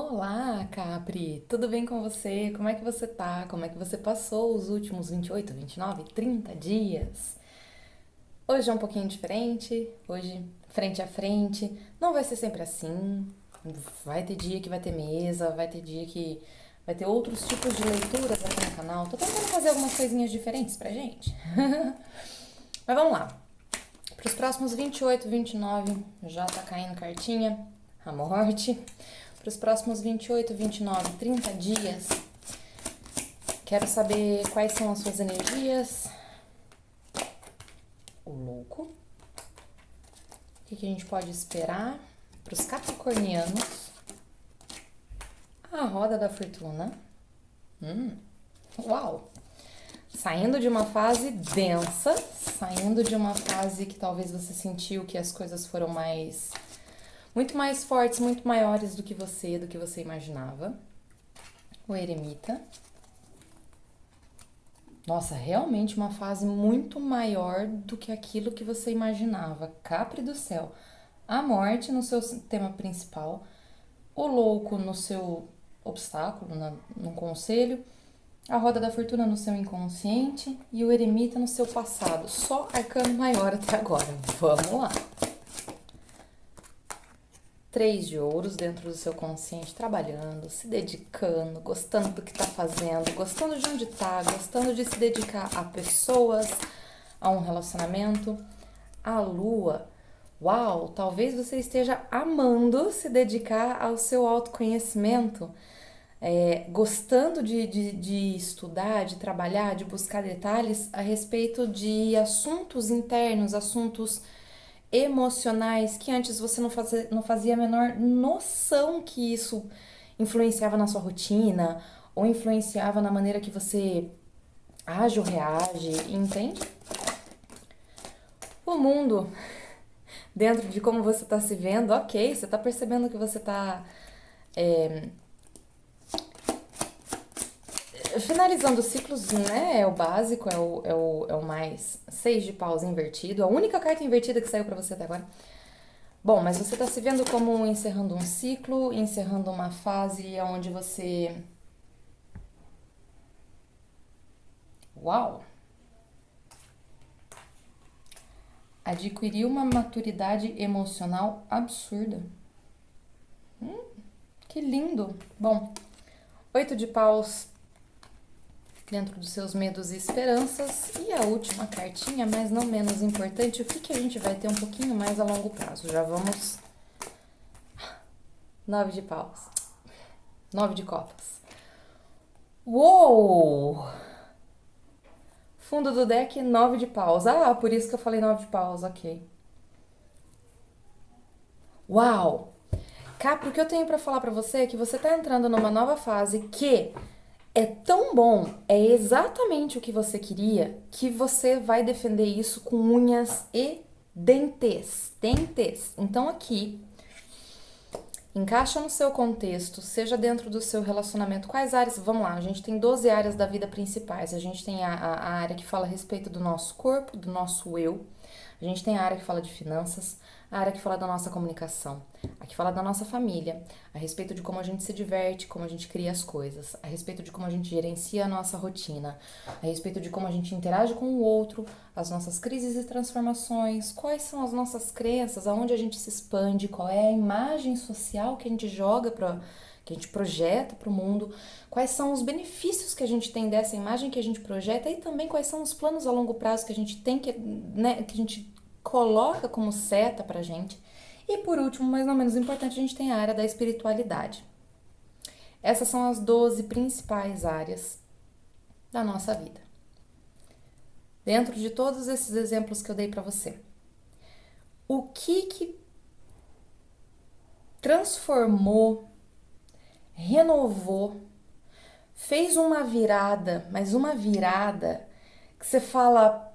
Olá, Capri! Tudo bem com você? Como é que você tá? Como é que você passou os últimos 28, 29, 30 dias? Hoje é um pouquinho diferente, hoje frente a frente. Não vai ser sempre assim. Vai ter dia que vai ter mesa, vai ter dia que vai ter outros tipos de leituras aqui no canal. Tô tentando fazer algumas coisinhas diferentes pra gente. Mas vamos lá. Para os próximos 28, 29, já tá caindo cartinha, a morte. Para os próximos 28, 29, 30 dias, quero saber quais são as suas energias. O louco. O que a gente pode esperar para os capricornianos? A roda da fortuna. Uau! Saindo de uma fase densa, saindo de uma fase que talvez você sentiu que as coisas foram muito mais fortes, muito maiores do que você imaginava. O eremita. Nossa, realmente uma fase muito maior do que aquilo que você imaginava. Capri do céu. A morte no seu tema principal, o louco no seu obstáculo, no conselho, a roda da fortuna no seu inconsciente e o eremita no seu passado. Só arcano maior até agora. Vamos lá. 3 de ouros dentro do seu consciente, trabalhando, se dedicando, gostando do que está fazendo, gostando de onde está, gostando de se dedicar a pessoas, a um relacionamento. A lua, uau, talvez você esteja amando se dedicar ao seu autoconhecimento, gostando de estudar, de trabalhar, de buscar detalhes a respeito de assuntos internos, assuntos emocionais que antes você não fazia a menor noção que isso influenciava na sua rotina ou influenciava na maneira que você age ou reage, entende? O mundo, dentro de como você está se vendo, ok, você está percebendo que você está finalizando ciclos, né? É o básico, é o mais 6 de paus invertido, a única carta invertida que saiu pra você até agora. Bom, mas você tá se vendo como encerrando um ciclo, encerrando uma fase onde você. Uau! Adquiriu uma maturidade emocional absurda. Que lindo! Bom, 8 de paus dentro dos seus medos e esperanças. E a última cartinha, mas não menos importante, o que a gente vai ter um pouquinho mais a longo prazo. Já vamos. 9 de paus. 9 de copas. Uou! Fundo do deck, 9 de paus. Ah, por isso que eu falei 9 de paus, ok. Uau! Capri, o que eu tenho pra falar pra você é que você tá entrando numa nova fase que é tão bom, é exatamente o que você queria, que você vai defender isso com unhas e dentes. Dentes. Então aqui, encaixa no seu contexto, seja dentro do seu relacionamento. Quais áreas? Vamos lá, a gente tem 12 áreas da vida principais. A gente tem a área que fala a respeito do nosso corpo, do nosso eu. A gente tem a área que fala de finanças, a área que fala da nossa comunicação, a que fala da nossa família, a respeito de como a gente se diverte, como a gente cria as coisas, a respeito de como a gente gerencia a nossa rotina, a respeito de como a gente interage com o outro, as nossas crises e transformações, quais são as nossas crenças, aonde a gente se expande, qual é a imagem social que a gente joga que a gente projeta para o mundo, quais são os benefícios que a gente tem dessa imagem que a gente projeta e também quais são os planos a longo prazo que a gente tem né, que a gente coloca como seta pra gente. E por último, mas não menos importante, a gente tem a área da espiritualidade. Essas são as 12 principais áreas da nossa vida. Dentro de todos esses exemplos que eu dei pra você, o que transformou, renovou, fez uma virada, mas uma virada que você fala,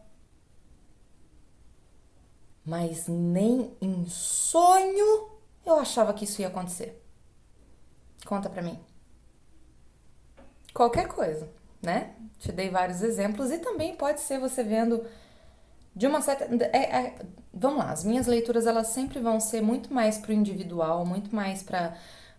mas nem em sonho eu achava que isso ia acontecer. Conta pra mim. Qualquer coisa, né? Te dei vários exemplos e também pode ser você vendo de uma certa. Vamos lá, as minhas leituras elas sempre vão ser muito mais pro individual, muito mais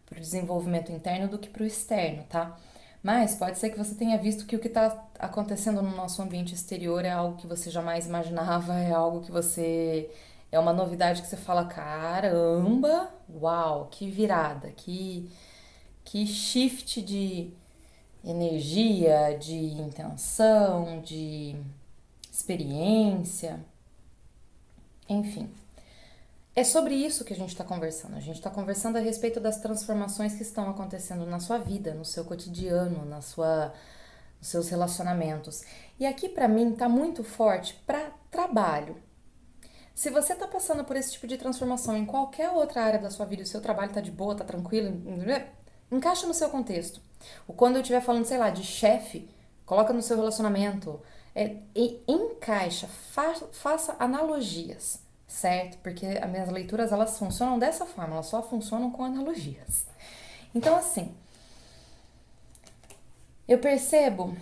pro desenvolvimento interno do que pro externo, tá? Mas pode ser que você tenha visto que o que está acontecendo no nosso ambiente exterior é algo que você jamais imaginava, é algo que você. É uma novidade que você fala: caramba, uau, que virada, que shift de energia, de intenção, de experiência, enfim. É sobre isso que a gente está conversando. A gente está conversando a respeito das transformações que estão acontecendo na sua vida, no seu cotidiano, nos seus relacionamentos. E aqui para mim tá muito forte para trabalho. Se você tá passando por esse tipo de transformação em qualquer outra área da sua vida, o seu trabalho tá de boa, tá tranquilo, encaixa no seu contexto. Ou quando eu estiver falando, sei lá, de chefe, coloca no seu relacionamento, e encaixa, faça analogias, certo? Porque as minhas leituras, elas funcionam dessa forma, elas só funcionam com analogias. Então, assim, eu percebo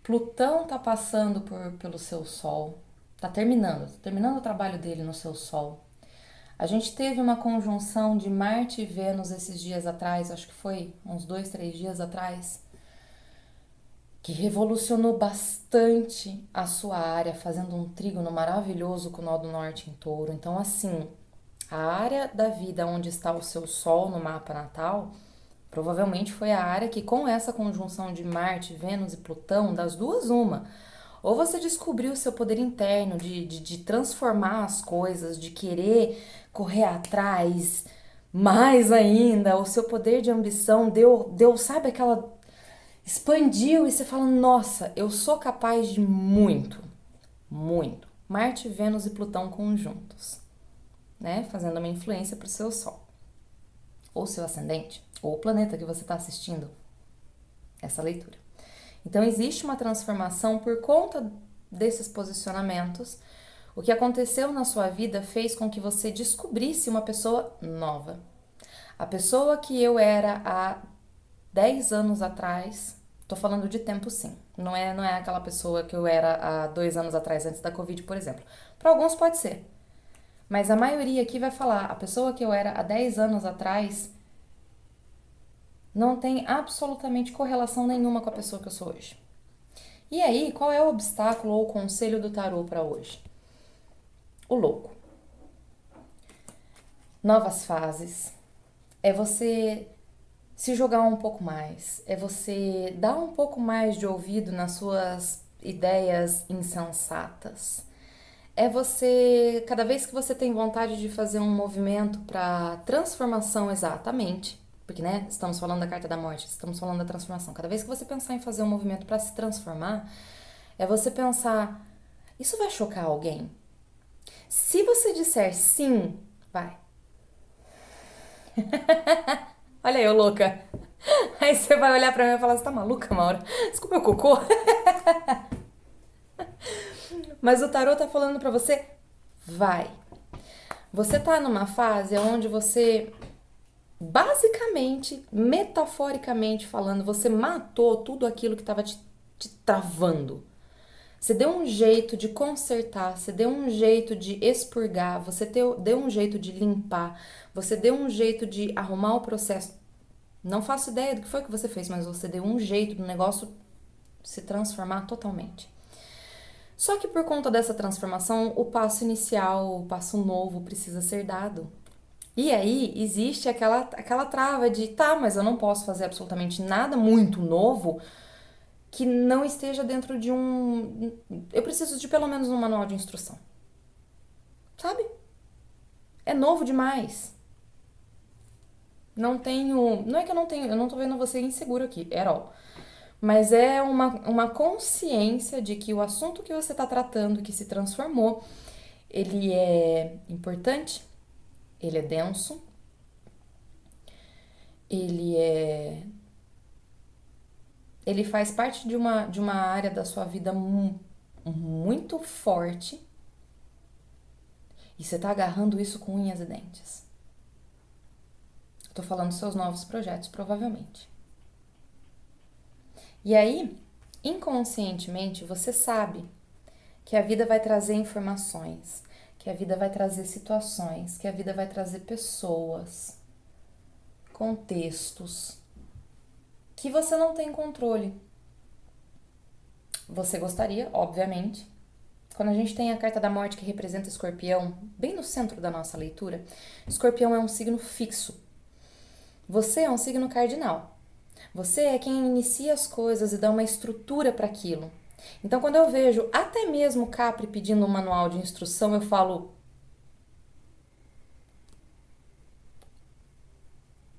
Plutão tá passando pelo seu Sol, tá terminando o trabalho dele no seu Sol. A gente teve uma conjunção de Marte e Vênus esses dias atrás, acho que foi uns 2, 3 dias atrás, que revolucionou bastante a sua área, fazendo um trígono maravilhoso com o Nó do Norte em Touro. Então, assim, a área da vida onde está o seu Sol no mapa natal provavelmente foi a área que, com essa conjunção de Marte, Vênus e Plutão, das duas, uma. Ou você descobriu o seu poder interno de transformar as coisas, de querer correr atrás mais ainda, o seu poder de ambição deu, sabe, aquela. Expandiu e você fala: nossa, eu sou capaz de muito, muito. Marte, Vênus e Plutão conjuntos, né? Fazendo uma influência para o seu Sol, ou seu ascendente, ou o planeta que você está assistindo essa leitura. Então, existe uma transformação por conta desses posicionamentos. O que aconteceu na sua vida fez com que você descobrisse uma pessoa nova. A pessoa que eu era há 10 anos atrás, tô falando de tempo sim, não é aquela pessoa que eu era há 2 anos atrás, antes da Covid, por exemplo. Para alguns pode ser, mas a maioria aqui vai falar, a pessoa que eu era há 10 anos atrás não tem absolutamente correlação nenhuma com a pessoa que eu sou hoje. E aí, qual é o obstáculo ou o conselho do tarô para hoje? O louco. Novas fases. É você se jogar um pouco mais. É você dar um pouco mais de ouvido nas suas ideias insensatas. É você, cada vez que você tem vontade de fazer um movimento para transformação exatamente, porque, né, estamos falando da carta da morte, estamos falando da transformação. Cada vez que você pensar em fazer um movimento para se transformar, é você pensar: isso vai chocar alguém? Se você disser sim, vai. Olha eu, louca. Aí você vai olhar pra mim e falar: você tá maluca, Maura? Desculpa o cocô. Mas o tarô tá falando pra você: vai. Você tá numa fase onde você, basicamente, metaforicamente falando, você matou tudo aquilo que estava te travando. Você deu um jeito de consertar, você deu um jeito de expurgar, você deu um jeito de limpar, você deu um jeito de arrumar o processo. Não faço ideia do que foi que você fez, mas você deu um jeito do negócio se transformar totalmente. Só que por conta dessa transformação, o passo inicial, o passo novo precisa ser dado. E aí existe aquela trava de: tá, mas eu não posso fazer absolutamente nada muito novo que não esteja dentro de um. Eu preciso de pelo menos um manual de instrução. Sabe? É novo demais. Não tenho. Não é que eu não tenho. Eu não tô vendo você inseguro aqui, at all. Mas é uma consciência de que o assunto que você está tratando, que se transformou, ele é importante, ele é denso, ele é. Ele faz parte de uma área da sua vida muito forte e você tá agarrando isso com unhas e dentes. Tô falando dos seus novos projetos, provavelmente. E aí, inconscientemente, você sabe que a vida vai trazer informações, que a vida vai trazer situações, que a vida vai trazer pessoas, contextos que você não tem controle. Você gostaria, obviamente. Quando a gente tem a carta da morte que representa Escorpião, bem no centro da nossa leitura, Escorpião é um signo fixo. Você é um signo cardinal. Você é quem inicia as coisas e dá uma estrutura para aquilo. Então, quando eu vejo até mesmo Capri pedindo um manual de instrução, eu falo: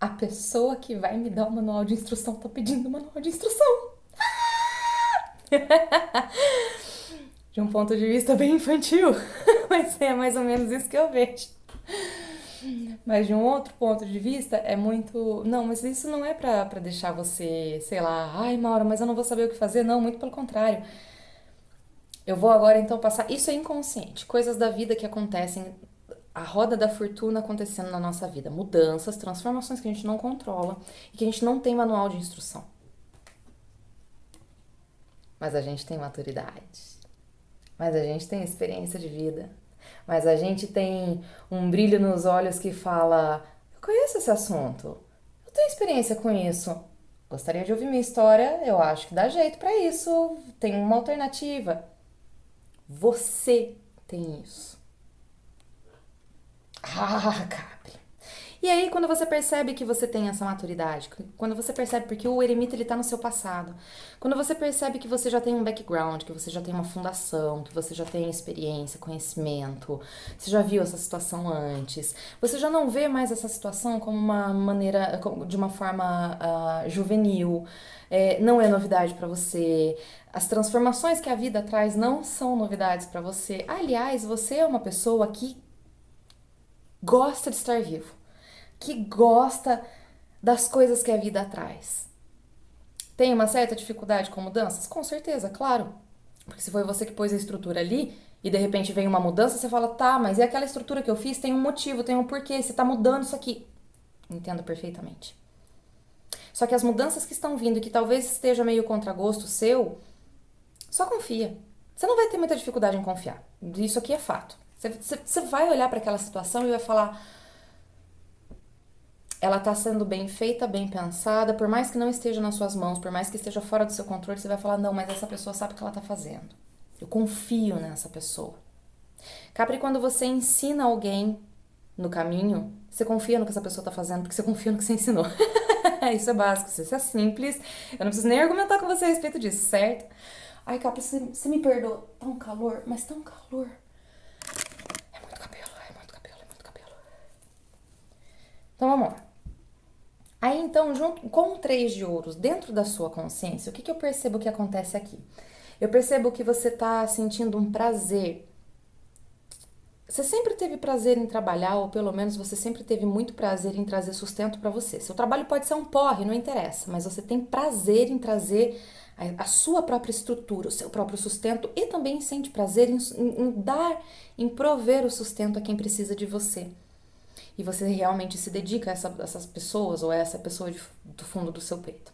a pessoa que vai me dar o manual de instrução tá pedindo o manual de instrução. De um ponto de vista bem infantil, mas é mais ou menos isso que eu vejo. Mas de um outro ponto de vista é muito. Não, mas isso não é pra deixar você, sei lá, ai, Maura, mas eu não vou saber o que fazer. Não, muito pelo contrário. Eu vou agora então passar. Isso é inconsciente, coisas da vida que acontecem, a roda da fortuna acontecendo na nossa vida, mudanças, transformações que a gente não controla e que a gente não tem manual de instrução. Mas a gente tem maturidade. Mas a gente tem experiência de vida. Mas a gente tem um brilho nos olhos que fala: eu conheço esse assunto, eu tenho experiência com isso, gostaria de ouvir minha história, eu acho que dá jeito pra isso, tem uma alternativa. Você tem isso. Ah, Capri. E aí, quando você percebe que você tem essa maturidade, quando você percebe, porque o eremita ele tá no seu passado, quando você percebe que você já tem um background, que você já tem uma fundação, que você já tem experiência, conhecimento, você já viu essa situação antes, você já não vê mais essa situação como uma maneira, de uma forma juvenil, não é novidade pra você. As transformações que a vida traz não são novidades pra você. Aliás, você é uma pessoa que gosta de estar vivo, que gosta das coisas que a vida traz. Tem uma certa dificuldade com mudanças? Com certeza, claro. Porque se foi você que pôs a estrutura ali e de repente vem uma mudança, você fala: tá, mas e aquela estrutura que eu fiz tem um motivo, tem um porquê, você tá mudando isso aqui. Entendo perfeitamente. Só que as mudanças que estão vindo e que talvez esteja meio contra gosto seu, só confia. Você não vai ter muita dificuldade em confiar. Isso aqui é fato. Você vai olhar para aquela situação e vai falar: ela está sendo bem feita, bem pensada, por mais que não esteja nas suas mãos, por mais que esteja fora do seu controle, você vai falar: não, mas essa pessoa sabe o que ela está fazendo. Eu confio nessa pessoa. Capri, quando você ensina alguém no caminho, você confia no que essa pessoa está fazendo, porque você confia no que você ensinou. Isso é básico, isso é simples. Eu não preciso nem argumentar com você a respeito disso, certo? Ai, Capri, você me perdoa. Tá um calor, mas tá um calor. É muito cabelo, é muito cabelo, é muito cabelo. Então vamos lá. Aí então, junto com o 3 de ouros, dentro da sua consciência, o que eu percebo que acontece aqui? Eu percebo que você tá sentindo um prazer. Você sempre teve prazer em trabalhar, ou pelo menos você sempre teve muito prazer em trazer sustento para você. Seu trabalho pode ser um porre, não interessa, mas você tem prazer em trazer a sua própria estrutura, o seu próprio sustento, e também sente prazer em dar, em prover o sustento a quem precisa de você. E você realmente se dedica a essas pessoas ou a essa pessoa do fundo do seu peito.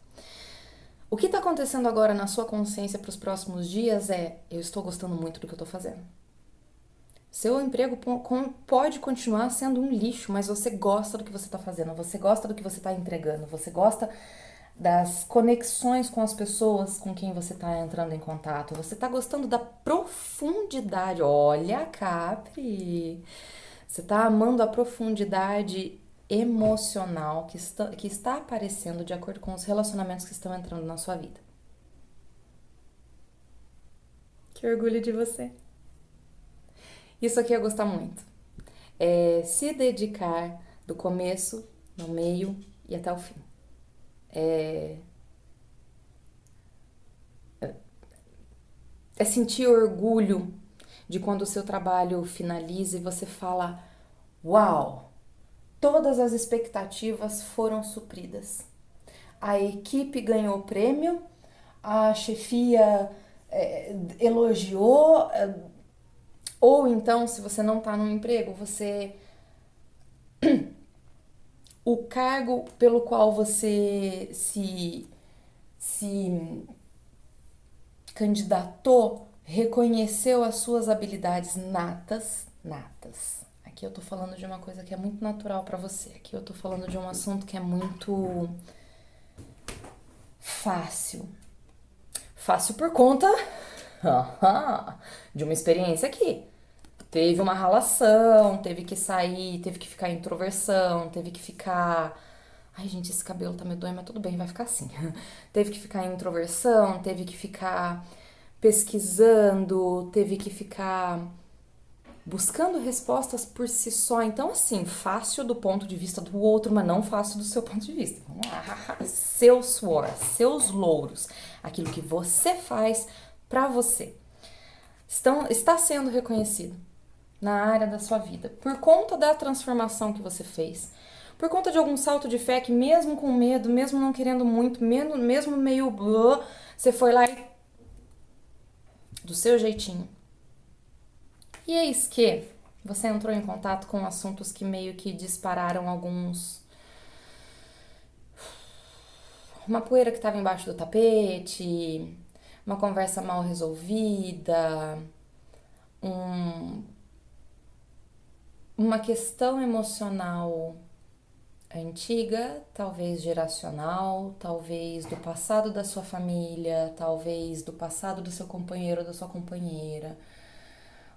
O que está acontecendo agora na sua consciência para os próximos dias é: eu estou gostando muito do que eu estou fazendo. Seu emprego pode continuar sendo um lixo, mas você gosta do que você está fazendo, você gosta do que você está entregando, você gosta das conexões com as pessoas com quem você está entrando em contato, você está gostando da profundidade. Olha, Capri! Você está amando a profundidade emocional que está aparecendo de acordo com os relacionamentos que estão entrando na sua vida. Que orgulho de você! Isso aqui eu gostar muito. É se dedicar do começo, no meio e até o fim. É sentir orgulho de quando o seu trabalho finaliza e você fala: uau! Todas as expectativas foram supridas. A equipe ganhou o prêmio, a chefia elogiou, ou então, se você não está no emprego, o cargo pelo qual você se candidatou reconheceu as suas habilidades natas natas. Aqui eu tô falando de uma coisa que é muito natural pra você. Aqui eu tô falando de um assunto que é muito fácil. Fácil por conta de uma experiência aqui. Teve uma ralação, teve que sair, teve que ficar em introversão, teve que ficar. Ai, gente, esse cabelo tá me doendo, mas tudo bem, vai ficar assim. Teve que ficar em introversão, teve que ficar pesquisando, teve que ficar buscando respostas por si só. Então, assim, fácil do ponto de vista do outro, mas não fácil do seu ponto de vista. Vamos lá. Seu suor, seus louros, aquilo que você faz pra você, está sendo reconhecido na área da sua vida por conta da transformação que você fez. Por conta de algum salto de fé que, mesmo com medo, mesmo não querendo muito, mesmo meio blá, você foi lá e do seu jeitinho. E eis que você entrou em contato com assuntos que meio que dispararam alguns. Uma poeira que estava embaixo do tapete, uma conversa mal resolvida, um, uma questão emocional antiga, talvez geracional, talvez do passado da sua família, talvez do passado do seu companheiro ou da sua companheira.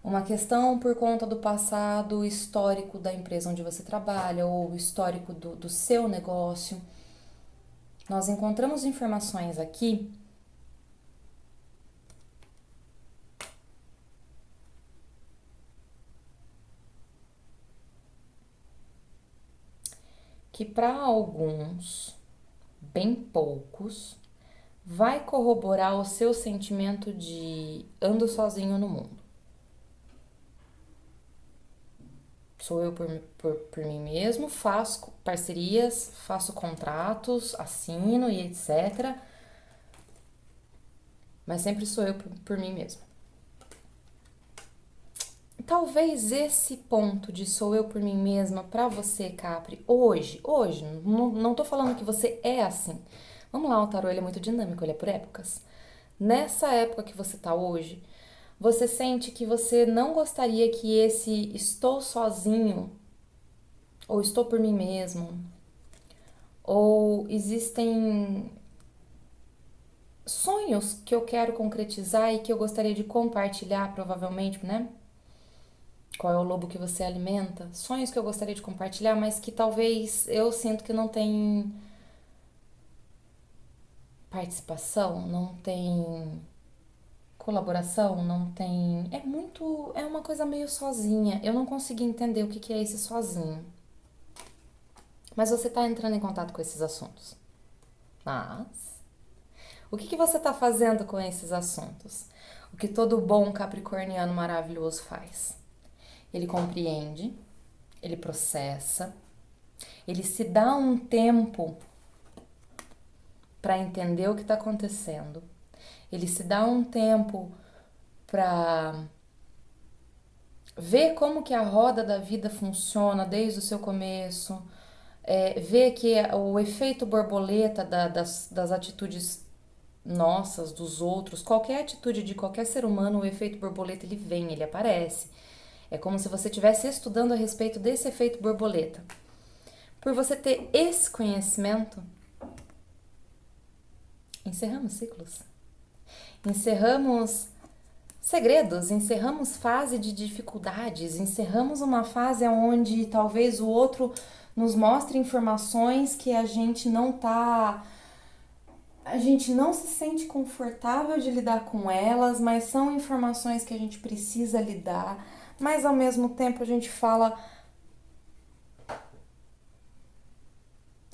Uma questão por conta do passado histórico da empresa onde você trabalha ou histórico do seu negócio. Nós encontramos informações aqui que para alguns, bem poucos, vai corroborar o seu sentimento de ando sozinho no mundo. Sou eu por mim mesmo, faço parcerias, faço contratos, assino e etc. Mas sempre sou eu por mim mesmo. Talvez esse ponto de sou eu por mim mesma pra você, Capri, hoje, não tô falando que você é assim. Vamos lá, o tarô ele é muito dinâmico, ele é por épocas. Nessa época que você tá hoje, você sente que você não gostaria que esse estou sozinho, ou estou por mim mesmo, ou existem sonhos que eu quero concretizar e que eu gostaria de compartilhar, provavelmente, né? Qual é o lobo que você alimenta? Sonhos que eu gostaria de compartilhar, mas que talvez eu sinto que não tem participação, não tem colaboração, não tem. É muito. É uma coisa meio sozinha. Eu não consegui entender o que é esse sozinho. Mas você tá entrando em contato com esses assuntos. Mas. O que você tá fazendo com esses assuntos? O que todo bom capricorniano maravilhoso faz? Ele compreende, ele processa, ele se dá um tempo para entender o que está acontecendo, ele se dá um tempo para ver como que a roda da vida funciona desde o seu começo, ver que o efeito borboleta das atitudes nossas, dos outros, qualquer atitude de qualquer ser humano, o efeito borboleta ele vem, ele aparece. É como se você estivesse estudando a respeito desse efeito borboleta. Por você ter esse conhecimento, encerramos ciclos, encerramos segredos, encerramos fase de dificuldades, encerramos uma fase onde talvez o outro nos mostre informações que a gente não se sente confortável de lidar com elas, mas são informações que a gente precisa lidar, mas ao mesmo tempo a gente fala,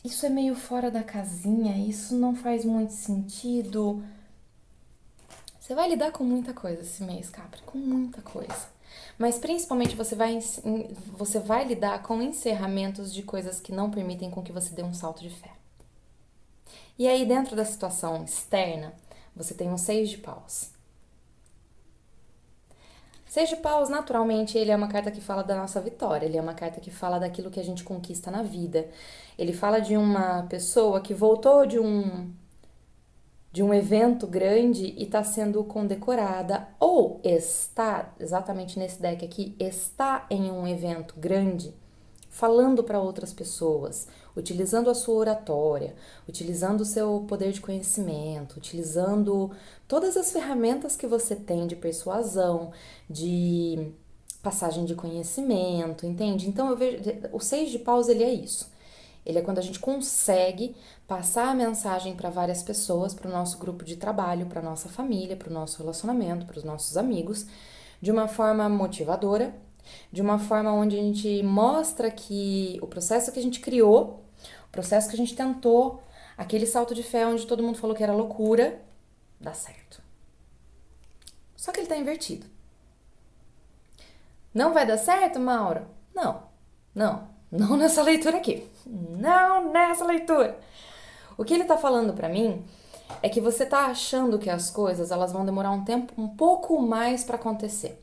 isso é meio fora da casinha, isso não faz muito sentido. Você vai lidar com muita coisa esse mês, Capri, com muita coisa. Mas principalmente você vai lidar com encerramentos de coisas que não permitem com que você dê um salto de fé. E aí, dentro da situação externa, você tem um 6 de paus. 6 de paus, naturalmente, ele é uma carta que fala da nossa vitória, ele é uma carta que fala daquilo que a gente conquista na vida. Ele fala de uma pessoa que voltou de um de um evento grande e está sendo condecorada, ou está, exatamente nesse deck aqui, está em um evento grande, falando para outras pessoas, utilizando a sua oratória, utilizando o seu poder de conhecimento, utilizando todas as ferramentas que você tem de persuasão, de passagem de conhecimento, entende? Então eu vejo, o 6 de paus ele é isso. Ele é quando a gente consegue passar a mensagem para várias pessoas, para o nosso grupo de trabalho, para nossa família, para o nosso relacionamento, para os nossos amigos, de uma forma motivadora, de uma forma onde a gente mostra que o processo que a gente criou, o processo que a gente tentou, aquele salto de fé onde todo mundo falou que era loucura, dá certo. Só que ele está invertido. Não vai dar certo, Maura? Não nessa leitura aqui. Não nessa leitura. O que ele tá falando pra mim é que você tá achando que as coisas elas vão demorar um tempo um pouco mais pra acontecer.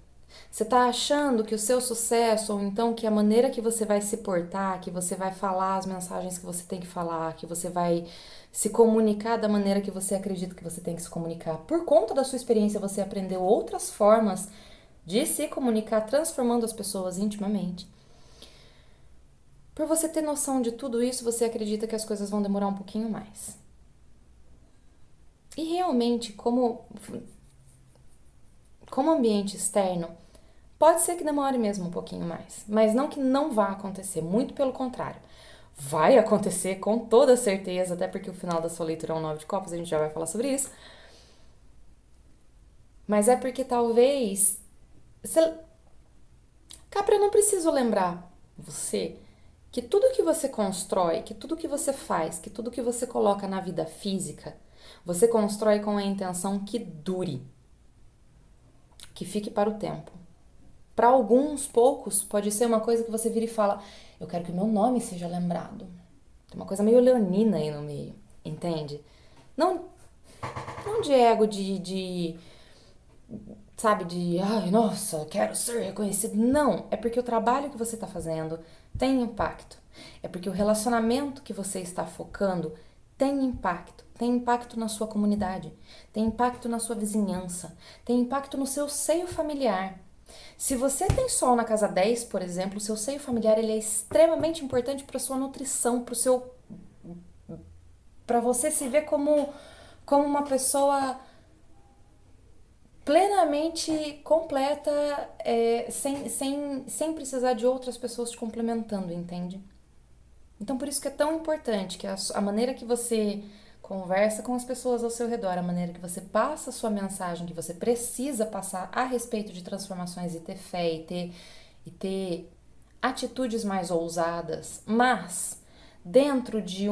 Você tá achando que o seu sucesso, ou então que a maneira que você vai se portar, que você vai falar as mensagens que você tem que falar, que você vai se comunicar da maneira que você acredita que você tem que se comunicar. Por conta da sua experiência, você aprendeu outras formas de se comunicar, transformando as pessoas intimamente. Por você ter noção de tudo isso, você acredita que as coisas vão demorar um pouquinho mais. E realmente, como ambiente externo, pode ser que demore mesmo um pouquinho mais, mas não que não vá acontecer, muito pelo contrário. Vai acontecer com toda certeza, até porque o final da sua leitura é um 9 de copas, a gente já vai falar sobre isso. Mas é porque talvez... Capra, eu não preciso lembrar você que tudo que você constrói, que tudo que você faz, que tudo que você coloca na vida física, você constrói com a intenção que dure, que fique para o tempo. Para alguns poucos, pode ser uma coisa que você vira e fala: eu quero que o meu nome seja lembrado. Tem uma coisa meio leonina aí no meio, entende? Não de ego, sabe, ai, nossa, quero ser reconhecido. Não, é porque o trabalho que você está fazendo tem impacto. É porque o relacionamento que você está focando tem impacto. Tem impacto na sua comunidade, tem impacto na sua vizinhança, tem impacto no seu seio familiar. Se você tem sol na casa 10, por exemplo, o seu seio familiar ele é extremamente importante para sua nutrição, para você se ver como uma pessoa plenamente completa, sem precisar de outras pessoas te complementando, entende? Então, por isso que é tão importante que a maneira que você conversa com as pessoas ao seu redor, a maneira que você passa a sua mensagem, que você precisa passar a respeito de transformações e ter fé e ter atitudes mais ousadas, mas dentro de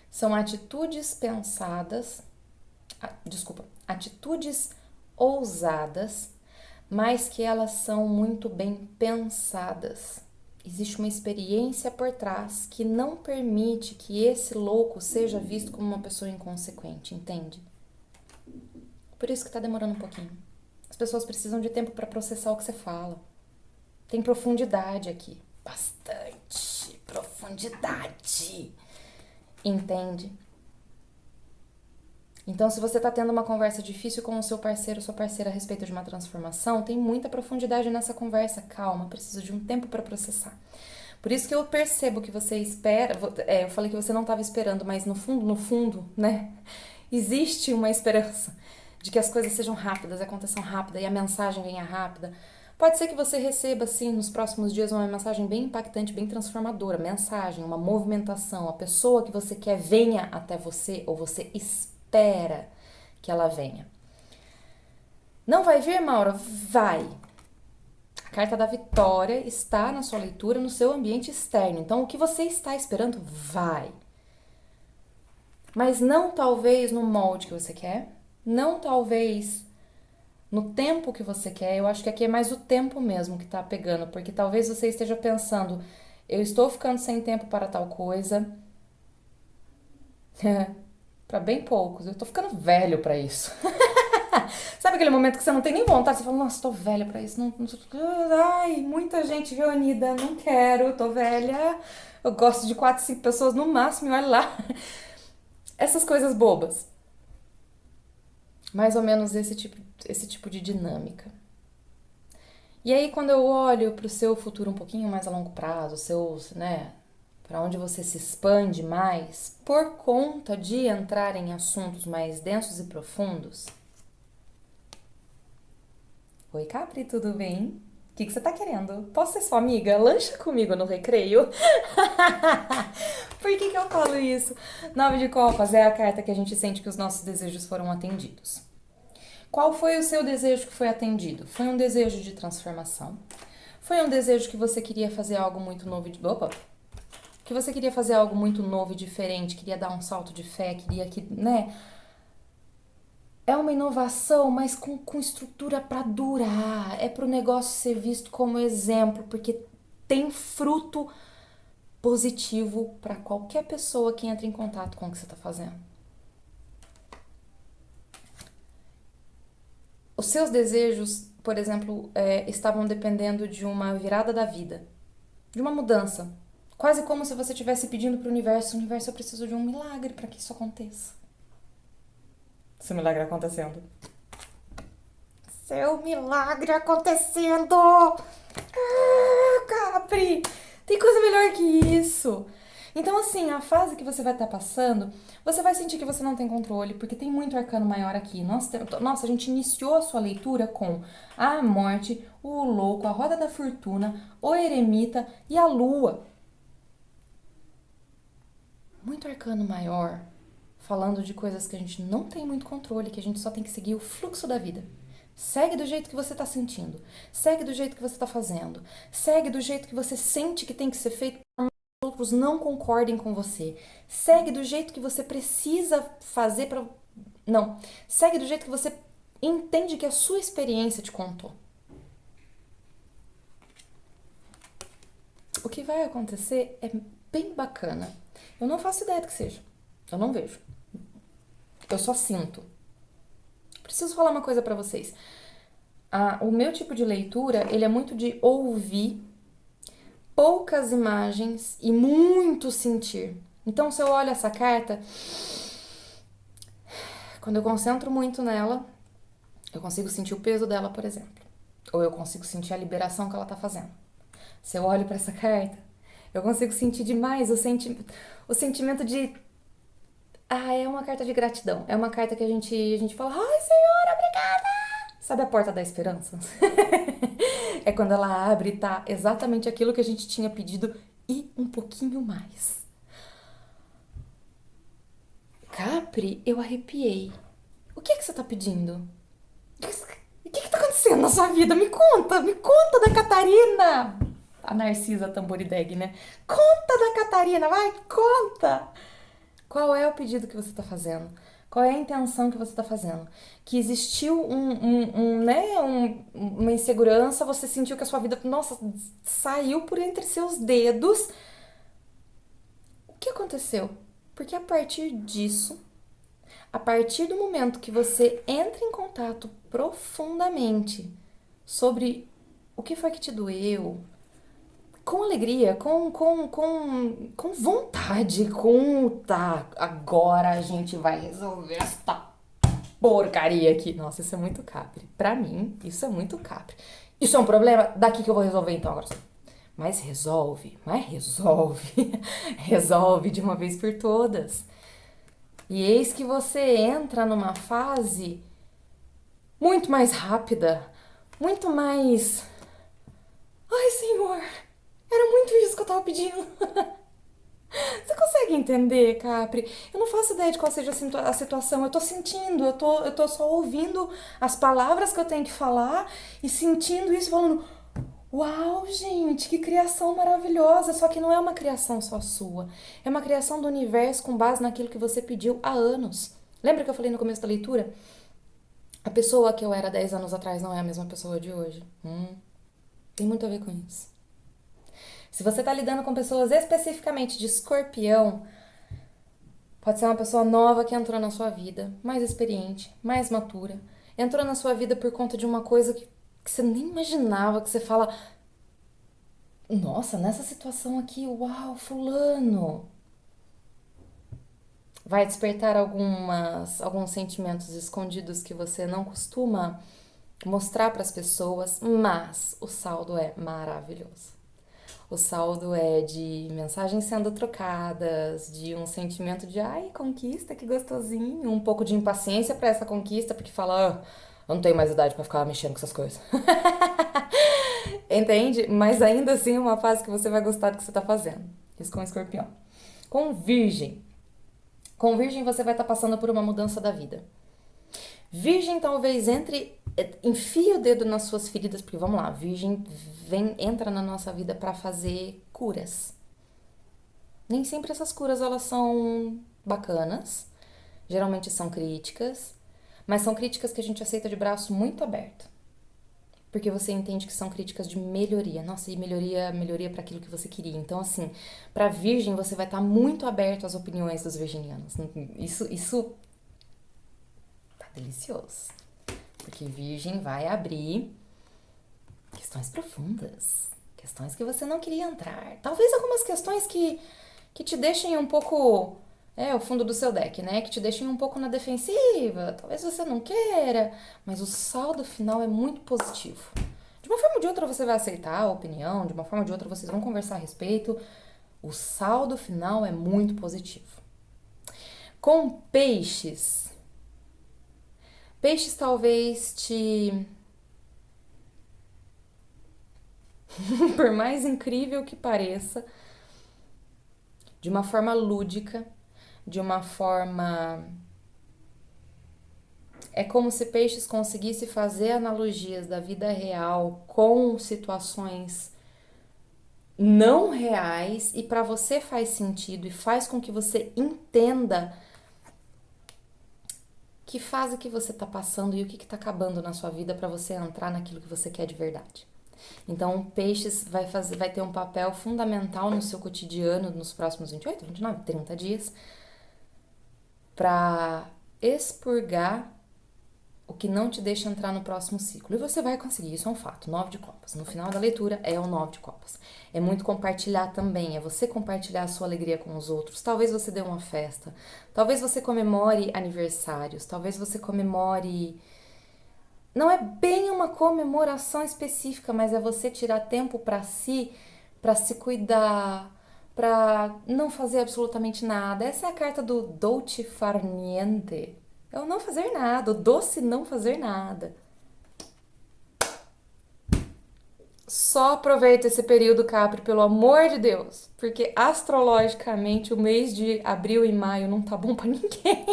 são atitudes pensadas, atitudes ousadas, mas que elas são muito bem pensadas. Existe uma experiência por trás que não permite que esse louco seja visto como uma pessoa inconsequente, entende? Por isso que tá demorando um pouquinho. As pessoas precisam de tempo para processar o que você fala. Tem profundidade aqui. Bastante profundidade. Entende? Então, se você está tendo uma conversa difícil com o seu parceiro ou sua parceira a respeito de uma transformação, tem muita profundidade nessa conversa. Calma, preciso de um tempo para processar. Por isso que eu percebo que você espera... eu falei que você não estava esperando, mas no fundo, né? Existe uma esperança de que as coisas sejam rápidas, aconteçam rápida e a mensagem venha rápida. Pode ser que você receba, assim, nos próximos dias uma mensagem bem impactante, bem transformadora. Mensagem, uma movimentação. A pessoa que você quer venha até você ou você espera que ela venha. Não vai vir, Maura? Vai. A carta da vitória está na sua leitura, no seu ambiente externo. Então, o que você está esperando, vai. Mas não talvez no molde que você quer, não talvez no tempo que você quer. Eu acho que aqui é mais o tempo mesmo que tá pegando, porque talvez você esteja pensando, eu estou ficando sem tempo para tal coisa. Para bem poucos, eu tô ficando velho para isso. Sabe aquele momento que você não tem nem vontade, você fala, nossa, tô velha pra isso, ai, muita gente reunida, não quero, tô velha, eu gosto de 4, 5 pessoas no máximo, e olha lá. Essas coisas bobas. Mais ou menos esse tipo de dinâmica. E aí, quando eu olho para o seu futuro um pouquinho mais a longo prazo, seus, né, para onde você se expande mais, por conta de entrar em assuntos mais densos e profundos. Oi, Capri, tudo bem? O que você tá querendo? Posso ser sua amiga? Lancha comigo no recreio? Por que eu falo isso? Nove de Copas é a carta que a gente sente que os nossos desejos foram atendidos. Qual foi o seu desejo que foi atendido? Foi um desejo de transformação? Foi um desejo que você queria fazer algo muito novo de... Opa! Que você queria fazer algo muito novo e diferente, queria dar um salto de fé, queria que, né? É uma inovação, mas com estrutura para durar. É para o negócio ser visto como exemplo, porque tem fruto positivo para qualquer pessoa que entra em contato com o que você está fazendo. Os seus desejos, por exemplo, estavam dependendo de uma virada da vida, de uma mudança. Quase como se você estivesse pedindo para o universo, eu preciso de um milagre para que isso aconteça. Seu milagre acontecendo. Seu milagre acontecendo! Capri! Tem coisa melhor que isso! Então, assim, a fase que você vai estar passando, você vai sentir que você não tem controle, porque tem muito arcano maior aqui. Nossa, a gente iniciou a sua leitura com a morte, o louco, a roda da fortuna, o eremita e a lua. Muito arcano maior, falando de coisas que a gente não tem muito controle, que a gente só tem que seguir o fluxo da vida. Segue do jeito que você está sentindo. Segue do jeito que você está fazendo. Segue do jeito que você sente que tem que ser feito para que os outros não concordem com você. Segue do jeito que você precisa fazer para. Não. Segue do jeito que você entende que a sua experiência te contou. O que vai acontecer é bem bacana. Eu não faço ideia do que seja. Eu não vejo. Eu só sinto. Preciso falar uma coisa para vocês. O meu tipo de leitura, ele é muito de ouvir, poucas imagens e muito sentir. Então, se eu olho essa carta, quando eu concentro muito nela, eu consigo sentir o peso dela, por exemplo. Ou eu consigo sentir a liberação que ela tá fazendo. Se eu olho para essa carta, eu consigo sentir demais o sentimento de... é uma carta de gratidão. É uma carta que a gente fala, ai, Senhor, obrigada! Sabe a porta da esperança? É quando ela abre e tá exatamente aquilo que a gente tinha pedido e um pouquinho mais. Capri, eu arrepiei. O que é que você tá pedindo? O que tá acontecendo na sua vida? Me conta da Catarina! A Narcisa Tamborideg, né? Conta da Catarina, vai, conta! Qual é o pedido que você está fazendo? Qual é a intenção que você está fazendo? Que existiu uma insegurança, você sentiu que a sua vida, nossa, saiu por entre seus dedos. O que aconteceu? Porque a partir disso, a partir do momento que você entra em contato profundamente sobre o que foi que te doeu, com alegria, com vontade, tá, agora a gente vai resolver esta porcaria aqui. Nossa, isso é muito Capri. Pra mim, isso é muito Capri. Isso é um problema? Daqui que eu vou resolver então agora. Mas resolve. Resolve de uma vez por todas. E eis que você entra numa fase muito mais rápida, muito mais. Ai, Senhor, era muito isso que eu tava pedindo. Você consegue entender, Capri? Eu não faço ideia de qual seja a situação. Eu tô sentindo, eu tô só ouvindo as palavras que eu tenho que falar e sentindo isso, falando: Uau, gente, que criação maravilhosa! Só que não é uma criação só sua. É uma criação do universo com base naquilo que você pediu há anos. Lembra que eu falei no começo da leitura? A pessoa que eu era 10 anos atrás não é a mesma pessoa de hoje. Tem muito a ver com isso. Se você está lidando com pessoas especificamente de escorpião, pode ser uma pessoa nova que entrou na sua vida, mais experiente, mais matura. Entrou na sua vida por conta de uma coisa que você nem imaginava, que você fala: Nossa, nessa situação aqui, uau, fulano. vai despertar alguns sentimentos escondidos que você não costuma mostrar para as pessoas, mas o saldo é maravilhoso. O saldo é de mensagens sendo trocadas, de um sentimento de ai, conquista, que gostosinho, um pouco de impaciência para essa conquista, porque fala, ah, eu não tenho mais idade para ficar mexendo com essas coisas. Entende? Mas ainda assim é uma fase que você vai gostar do que você tá fazendo. Isso com escorpião. Com virgem. Com virgem você vai estar passando por uma mudança da vida. Virgem talvez enfie o dedo nas suas feridas, porque vamos lá, virgem entra na nossa vida para fazer curas. Nem sempre essas curas elas são bacanas, geralmente são críticas, mas são críticas que a gente aceita de braço muito aberto. Porque você entende que são críticas de melhoria. Nossa, e melhoria para aquilo que você queria. Então, assim, para virgem você vai estar muito aberto às opiniões dos virginianos. Isso tá delicioso. Porque virgem vai abrir questões profundas, questões que você não queria entrar. Talvez algumas questões que te deixem um pouco o fundo do seu deck, né? Que te deixem um pouco na defensiva. Talvez você não queira, mas o saldo final é muito positivo. De uma forma ou de outra você vai aceitar a opinião, de uma forma ou de outra vocês vão conversar a respeito. O saldo final é muito positivo. Com peixes. Peixes talvez te por mais incrível que pareça, de uma forma lúdica, de uma forma. É como se Peixes conseguisse fazer analogias da vida real com situações não reais e para você faz sentido e faz com que você entenda que fase que você tá passando e o que tá acabando na sua vida para você entrar naquilo que você quer de verdade. Então, Peixes vai ter um papel fundamental no seu cotidiano nos próximos 28, 29, 30 dias para expurgar o que não te deixa entrar no próximo ciclo. E você vai conseguir, isso é um fato. 9 de copas. No final da leitura é o 9 de copas. É muito compartilhar também, é você compartilhar a sua alegria com os outros. Talvez você dê uma festa, talvez você comemore aniversários, talvez você comemore. Não é bem uma comemoração específica, mas é você tirar tempo para se cuidar, para não fazer absolutamente nada. Essa é a carta do dolce far niente. É o não fazer nada, o doce não fazer nada. Só aproveita esse período, Capri, pelo amor de Deus, porque astrologicamente o mês de abril e maio não tá bom pra ninguém.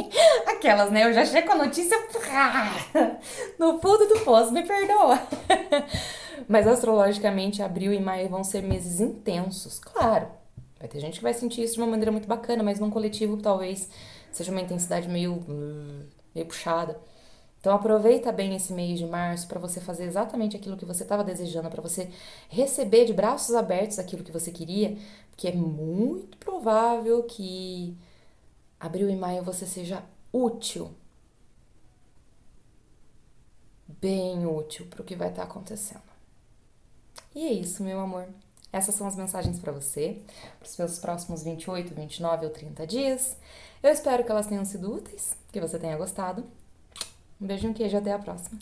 Aquelas, né? Eu já chego com a notícia no fundo do poço, me perdoa. Mas astrologicamente abril e maio vão ser meses intensos, claro. Vai ter gente que vai sentir isso de uma maneira muito bacana, mas num coletivo talvez seja uma intensidade meio puxada. Então aproveita bem esse mês de março para você fazer exatamente aquilo que você estava desejando, para você receber de braços abertos aquilo que você queria, porque é muito provável que abril e maio você seja útil, bem útil para o que vai estar acontecendo. E é isso, meu amor. Essas são as mensagens para você, para os seus próximos 28, 29 ou 30 dias. Eu espero que elas tenham sido úteis, que você tenha gostado. Um beijo e um queijo, até a próxima.